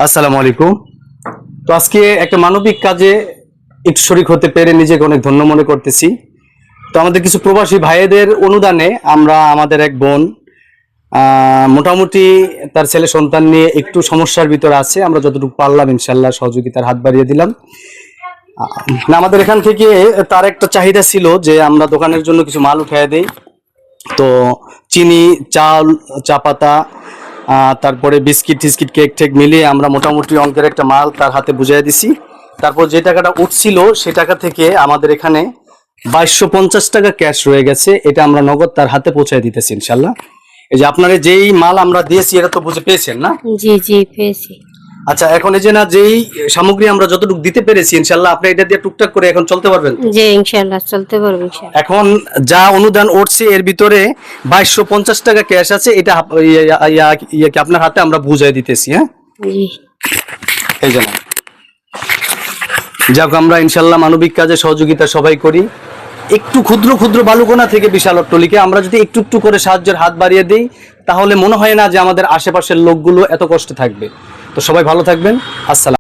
আসসালামু আলাইকুম। তো আজকে একটা মানবিক কাজে একটু শরীক হতে পেরে নিজেকে অনেক ধন্য মনে করতেছি। তো আমাদের কিছু প্রবাসী ভাইদের অনুদানে আমরা আমাদের এক বোন মোটামুটি তার ছেলে সন্তান নিয়ে একটু সমস্যার ভিতরে আছে, আমরা যতটুকু পারলাম ইনশাল্লাহ সহযোগিতার হাত বাড়িয়ে দিলাম। না, আমাদের এখান থেকে তার একটা চাহিদা ছিল যে আমরা দোকানের জন্য কিছু মাল উঠাইয়া দেই। তো চিনি, চাল, চা পাতা, তারপরে বিস্কিট টিস্কিট, কেক টেক মিলিয়ে আমরা মোটামুটি অঙ্কের একটা মাল তার হাতে বুঝাই দিছি। তারপর যে টাকাটা উঠছিল সে টাকা থেকে আমাদের এখানে 2250 টাকা ক্যাশ রয়ে গেছে, এটা আমরা নগদ তার হাতে পৌঁছায় দিতেছি ইনশাল্লাহ। এই যে আপনারা যেই মাল আমরা দিয়েছি এটা তো বুঝে পেয়েছেন না? জি জি পেয়েছি। আচ্ছা, এখন এই যে না যেই সামগ্রী আমরা যতটুকু দিতে পেরেছি ইনশাল্লাহ আপনি এটা দিয়ে টুকটাক করে এখন চলতে পারবেন? জি ইনশাআল্লাহ চলতে পারবো ইনশাআল্লাহ। এখন যা অনুদান উঠছে এর ভিতরে 2250 টাকা ক্যাশ আছে, এটা কি আপনার হাতে আমরা বুঝাই দিতেছি। হ্যাঁ, জি এই জন্য যাক, আমরা ইনশাল্লাহ মানবিক কাজে সহযোগিতা সবাই করি। একটু ক্ষুদ্র ক্ষুদ্র বালুকণা থেকে বিশাল অট্টালিকা আমরা যদি একটু একটু করে সাহায্যের হাত বাড়িয়ে দিই তাহলে মনে হয় না যে আমাদের আশেপাশের লোকগুলো এত কষ্টে থাকবে। তো সবাই ভালো থাকবেন। আসসালাম।